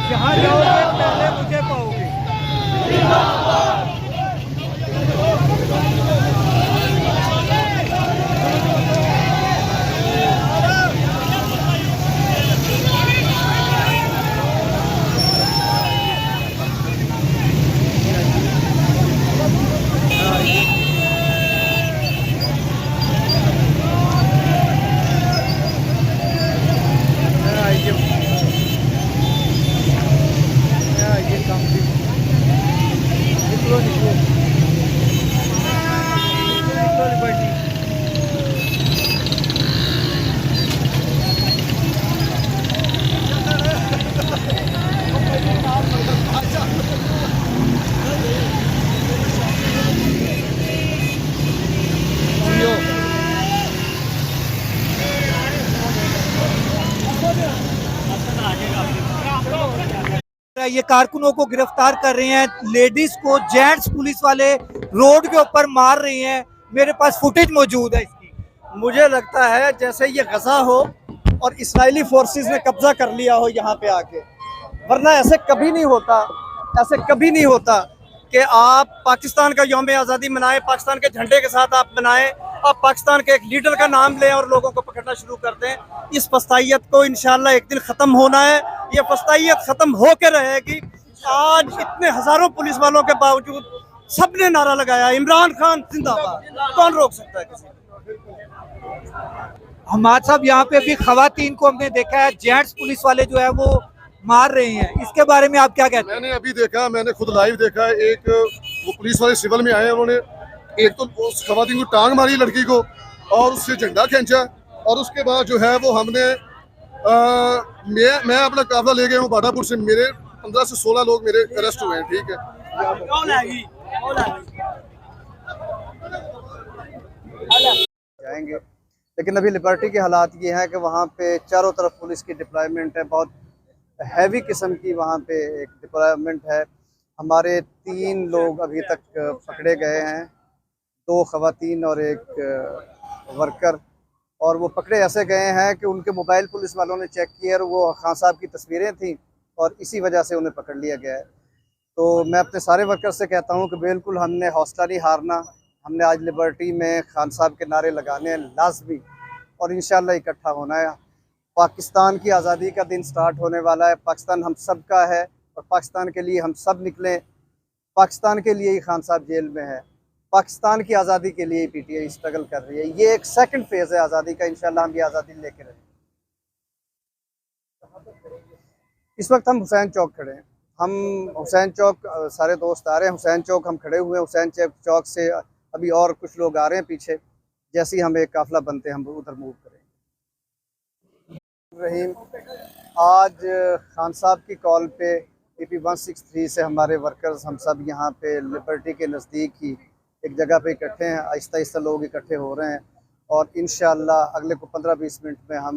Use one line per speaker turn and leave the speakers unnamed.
जहाँ जाओगे पहले मुझे पाओगे। ये कारकुनों को गिरफ्तार कर रहे हैं, लेडीज को जेंट्स पुलिस वाले रोड के ऊपर मार रहे हैं। मेरे पास फुटेज मौजूद है इसकी।
मुझे लगता है जैसे ये गजा हो और इस्राएली फोर्सेस ने कब्जा कर लिया हो यहाँ पे आके, वरना ऐसे कभी नहीं होता, ऐसे कभी नहीं होता कि आप पाकिस्तान का यौम आज़ादी मनाएं, पाकिस्तान के झंडे के साथ आप मनाएं, आप पाकिस्तान के एक लीडर का नाम लें और लोगों को पकड़ना शुरू कर दें। इस फस्तायत को इंशाल्लाह एक दिन ख़त्म होना है। ये फस्तायत ख़त्म हो के रहेगी। आज इतने हज़ारों पुलिस वालों के बावजूद सबने नारा लगाया इमरान खान जिंदाबाद। कौन रोक सकता है किसी को?
हमारे साहब यहाँ पे भी खवातीन को हमने देखा है, जेंट्स पुलिस वाले जो है वो मार रहे हैं, इसके बारे में आप क्या कहते हैं?
मैंने अभी देखा, मैंने खुद लाइव देखा। एक वो पुलिस वाले सिविल में आए, उन्होंने एक तो उस खवातीन को टांग मारी लड़की को और उससे झंडा खींचा, और उसके बाद जो है वो हमने मैं अपना काफिला ले गया हूँ बाडापुर से। मेरे 15 से 16 लोग मेरे अरेस्ट हुए हैं। ठीक है,
जाएंगे, लेकिन अभी लिबर्टी के हालात ये हैं कि वहाँ पे चारों तरफ पुलिस की डिप्लॉयमेंट है, बहुत हैवी किस्म की वहाँ पे एक डिप्लॉयमेंट है। हमारे 3 लोग अभी तक पकड़े गए हैं, 2 खवातीन और एक वर्कर, और वो पकड़े ऐसे गए हैं कि उनके मोबाइल पुलिस वालों ने चेक किए और वो खान साहब की तस्वीरें थीं और इसी वजह से उन्हें पकड़ लिया गया है। तो मैं अपने सारे वर्कर से कहता हूँ कि बिल्कुल हमने हौसला नहीं हारना, हमने आज लिबर्टी में खान साहब के नारे लगाने हैं लाजमी, और इंशाल्लाह इकट्ठा होना है। पाकिस्तान की आज़ादी का दिन स्टार्ट होने वाला है। पाकिस्तान हम सब का है और पाकिस्तान के लिए हम सब निकलें। पाकिस्तान के लिए ही खान साहब जेल में है, पाकिस्तान की आज़ादी के लिए पीटीआई स्ट्रगल कर रही है। ये एक सेकंड फेज़ है आज़ादी का, इंशाल्लाह हम ये आज़ादी लेके रहेंगे। इस वक्त हम हुसैन चौक खड़े हैं। हम हुसैन चौक, सारे दोस्त आ रहे हैं, हुसैन चौक हम खड़े हुए हैं। हुसैन चौक से अभी और कुछ लोग आ रहे हैं पीछे, जैसे ही हम एक काफिला बनते हैं हम उधर मूव करेंगे। रहीम, आज खान साहब की कॉल पे पीपी 163 से हमारे वर्कर्स हम सब यहाँ पे लिबर्टी के नज़दीक ही एक जगह पे इकट्ठे हैं। आहिस्ता आहिस्ता लोग इकट्ठे हो रहे हैं और इंशाअल्लाह अगले को 15-20 मिनट में हम